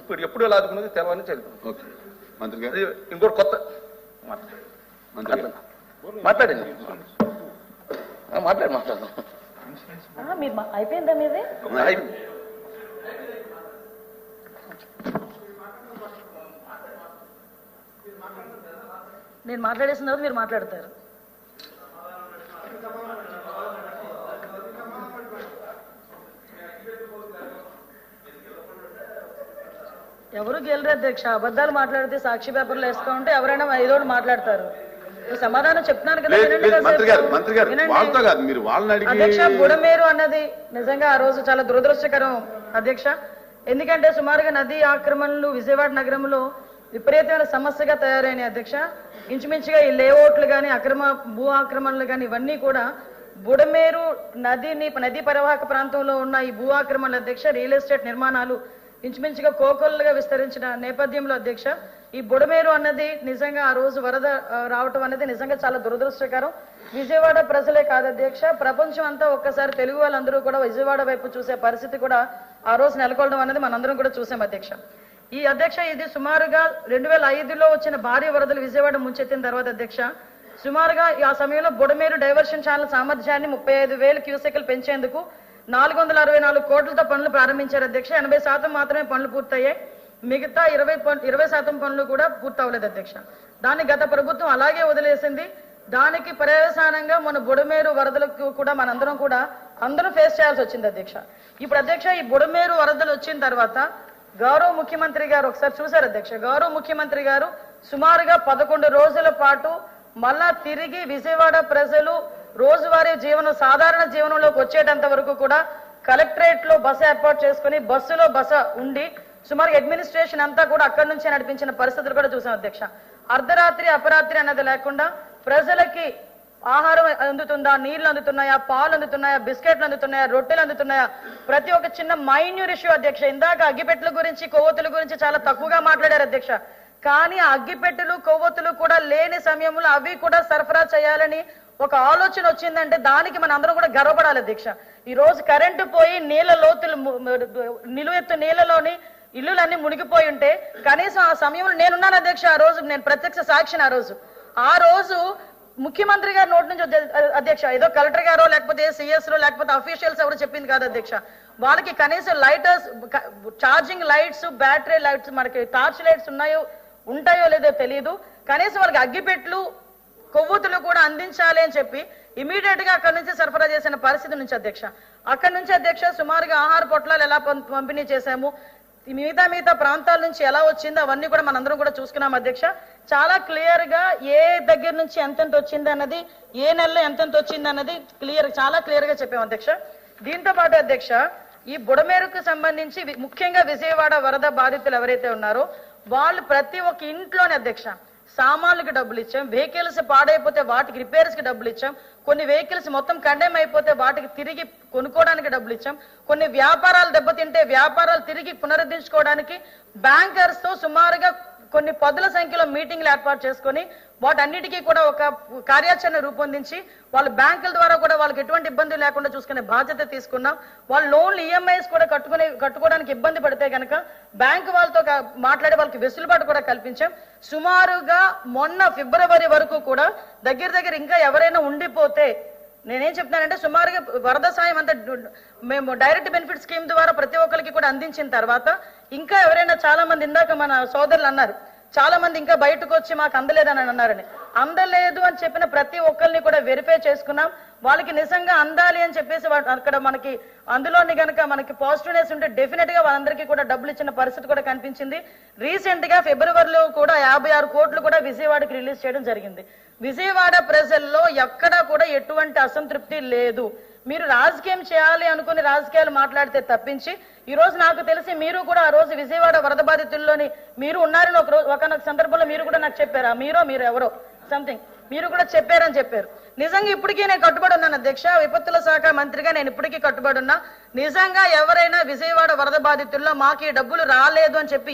ఇప్పుడు ఎప్పుడు ఎలా ఆదుకున్నది తెలవని చదువు. ఓకే మంత్రి గారు ఇంకోటి కొత్త మాట్లాడండి మాట్లాడదాం. మీరు అయిపోయిందా మీది? నేను మాట్లాడేసిన తర్వాత మీరు మాట్లాడతారు. ఎవరు గెలరు అధ్యక్ష. అబద్ధాలు మాట్లాడితే సాక్షి పేపర్లు వేస్తూ ఉంటే ఎవరైనా ఐదోడు మాట్లాడతారు. సమాధానం చెప్తున్నాను కదా. అధ్యక్ష, బుడమేరు అన్నది నిజంగా ఆ రోజు చాలా దురదృష్టకరం అధ్యక్ష. ఎందుకంటే సుమారుగా నదీ ఆక్రమణలు విజయవాడ నగరంలో విపరీతమైన సమస్యగా తయారైనాయి అధ్యక్ష. ఇంచుమించుగా ఈ లేఅవుట్లు కానీ భూ ఆక్రమణలు కానీ ఇవన్నీ కూడా బుడమేరు నదీ పరివాహక ప్రాంతంలో ఉన్న ఈ భూ ఆక్రమణలు అధ్యక్ష, రియల్ ఎస్టేట్ నిర్మాణాలు ఇంచుమించుగా కోకొల్లుగా విస్తరించిన నేపథ్యంలో అధ్యక్ష, ఈ బుడమేరు అన్నది నిజంగా ఆ రోజు వరద రావటం అనేది నిజంగా చాలా దురదృష్టకరం. విజయవాడ ప్రజలే కాదు అధ్యక్ష, ప్రపంచం అంతా ఒక్కసారి తెలుగు వాళ్ళందరూ కూడా విజయవాడ వైపు చూసే పరిస్థితి కూడా ఆ రోజు నెలకొల్వడం అనేది మనందరం కూడా చూసాం అధ్యక్ష. ఇది సుమారుగా 2005లో వచ్చిన భారీ వరదలు విజయవాడ ముంచెత్తిన తర్వాత అధ్యక్ష, సుమారుగా ఆ సమయంలో బుడమేరు డైవర్షన్ ఛానల్ సామర్థ్యాన్ని 35,000 క్యూసెక్లు పెంచేందుకు 464 కోట్లతో పనులు ప్రారంభించారు అధ్యక్ష. 80% మాత్రమే పనులు పూర్తయ్యాయి. మిగతా 20% పనులు కూడా పూర్తవలేదు అధ్యక్ష. దాన్ని గత ప్రభుత్వం అలాగే వదిలేసింది. దానికి పర్యవసానంగా మన బుడమేరు వరదలకు కూడా అందరూ ఫేస్ చేయాల్సి వచ్చింది అధ్యక్ష. ఇప్పుడు అధ్యక్ష, ఈ బుడమేరు వరదలు వచ్చిన తర్వాత గౌరవ ముఖ్యమంత్రి గారు ఒకసారి చూశారు అధ్యక్ష. గౌరవ ముఖ్యమంత్రి గారు సుమారుగా 11 రోజుల పాటు మళ్ళా తిరిగి విజయవాడ ప్రజలు రోజువారీ సాధారణ జీవనంలోకి వచ్చేటంత వరకు కూడా కలెక్టరేట్ లో బస ఏర్పాటు చేసుకుని బస్సులో బస ఉండి సుమారు అడ్మినిస్ట్రేషన్ అంతా కూడా అక్కడి నుంచే నడిపించిన పరిస్థితులు కూడా చూసాం అధ్యక్ష. అర్ధరాత్రి అపరాత్రి అన్నది లేకుండా ప్రజలకి ఆహారం అందుతుందా, నీళ్లు అందుతున్నాయా, పాలు అందుతున్నాయా, బిస్కెట్లు అందుతున్నాయా, రొట్టెలు అందుతున్నాయా, ప్రతి ఒక్క చిన్న మైన్యూర్ ఇష్యూ అధ్యక్ష. ఇందాక అగ్గిపెట్టెల గురించి కొవ్వొత్తుల గురించి చాలా తక్కువగా మాట్లాడారు అధ్యక్ష. కానీ ఆ అగ్గిపెట్టెలు కొవ్వొత్తులు కూడా లేని సమయంలో అవి కూడా సరఫరా చేయాలని ఒక ఆలోచన వచ్చిందంటే దానికి మన అందరం కూడా గర్వపడాలి అధ్యక్ష. ఈ రోజు కరెంటు పోయి నీళ్ల లోతులు నిలువెత్తు నీళ్లలోని ఇల్లులన్నీ మునిగిపోయి ఉంటే కనీసం ఆ సమయంలో నేనున్నాను అధ్యక్ష. ఆ రోజు నేను ప్రత్యక్ష సాక్షిని. ఆ రోజు ముఖ్యమంత్రి గారి నోటి నుంచి అధ్యక్ష, ఏదో కలెక్టర్ గారో లేకపోతే సిఎస్ లో లేకపోతే అఫీషియల్స్ ఎవరు చెప్పింది కాదు అధ్యక్ష. వాళ్ళకి కనీసం lighters, charging lights, battery lights, మనకి టార్చ్ లైట్స్ ఉంటాయో లేదో తెలియదు. కనీసం వాళ్ళకి అగ్గిపెట్లు కొవ్వొత్తులు కూడా అందించాలి అని చెప్పి ఇమీడియట్ గా అక్కడి నుంచి సరఫరా చేసిన పరిస్థితి నుంచి అధ్యక్ష. అక్కడి నుంచి అధ్యక్ష సుమారుగా ఆహార పొట్లాలు ఎలా పంపిణీ చేశాము, మిగతా ప్రాంతాల నుంచి ఎలా వచ్చిందో అవన్నీ కూడా మనందరం కూడా చూసుకున్నాం అధ్యక్ష. చాలా క్లియర్ గా ఏ దగ్గర నుంచి ఎంతెంత వచ్చింది అన్నది, ఏ నెలలో ఎంతెంత వచ్చింది అన్నది చాలా క్లియర్ గా చెప్పాం అధ్యక్ష. దీంతో పాటు అధ్యక్ష, ఈ బుడమేరుకు సంబంధించి ముఖ్యంగా విజయవాడ వరద బాధితులు ఎవరైతే ఉన్నారో వాళ్ళు ప్రతి ఒక్క ఇంట్లోనే అధ్యక్ష సామాన్లకు డబ్బులు ఇచ్చాం, వెహికల్స్ పాడైపోతే వాటికి రిపేర్స్ కి డబ్బులు ఇచ్చాం, కొన్ని వెహికల్స్ మొత్తం కండెమ్ అయిపోతే వాటికి తిరిగి కొనుక్కోవడానికి డబ్బులు ఇచ్చాం, కొన్ని వ్యాపారాలు దెబ్బతింటే వ్యాపారాలు తిరిగి పునరుద్ధరించుకోవడానికి బ్యాంకర్స్ తో సుమారుగా కొన్ని పదుల సంఖ్యలో మీటింగ్లు ఏర్పాటు చేసుకుని వాటన్నిటికీ కూడా ఒక కార్యాచరణ రూపొందించి వాళ్ళ బ్యాంకుల ద్వారా కూడా వాళ్ళకి ఎటువంటి ఇబ్బంది లేకుండా చూసుకునే బాధ్యత తీసుకున్నాం. వాళ్ళ లోన్లు ఈఎంఐస్ కూడా కట్టుకోవడానికి ఇబ్బంది పడితే కనుక బ్యాంకు వాళ్ళతో మాట్లాడి వాళ్ళకి వెసులుబాటు కూడా కల్పించాం. సుమారుగా మొన్న ఫిబ్రవరి వరకు కూడా దగ్గర ఇంకా ఎవరైనా ఉండిపోతే నేనేం చెప్తానంటే సుమారుగా వరద సాయం అంతా మేము డైరెక్ట్ బెనిఫిట్ స్కీమ్ ద్వారా ప్రతి ఒక్కరికి కూడా అందించిన తర్వాత ఇంకా ఎవరైనా చాలా మంది, ఇందాక మన సోదరులు అన్నారు చాలా మంది ఇంకా బయటకు వచ్చి మాకు అందలేదని అన్నారని, అందలేదు అని చెప్పిన ప్రతి ఒక్కరిని కూడా వెరిఫై చేసుకున్నాం. వాళ్ళకి నిజంగా అందాలి అని చెప్పేసి అక్కడ మనకి అందులోని గనక మనకి పాజిటివ్నెస్ ఉంటే డెఫినెట్ గా వాళ్ళందరికీ కూడా డబ్బులు ఇచ్చిన పరిస్థితి కూడా కనిపించింది. రీసెంట్ గా ఫిబ్రవరిలో కూడా 56 కోట్లు కూడా విజయవాడకి రిలీజ్ చేయడం జరిగింది. విజయవాడ ప్రజల్లో ఎక్కడా కూడా ఎటువంటి అసంతృప్తి లేదు. మీరు రాజకీయం చేయాలి అనుకుని రాజకీయాలు మాట్లాడితే తప్పించి ఈ రోజు నాకు తెలిసి మీరు కూడా ఆ రోజు విజయవాడ వరద బాధితుల్లోని మీరు ఉన్నారని ఒక సందర్భంలో మీరు కూడా నాకు చెప్పారు. మీరు ఎవరో సంథింగ్ మీరు కూడా చెప్పారని చెప్పారు. నిజంగా ఇప్పటికీ నేను కట్టుబడి ఉన్నాను అధ్యక్ష. విపత్తుల శాఖ మంత్రిగా నేను ఇప్పటికీ కట్టుబడి ఉన్నా. నిజంగా ఎవరైనా విజయవాడ వరద బాధితుల్లో మాకు ఈ డబ్బులు రాలేదు అని చెప్పి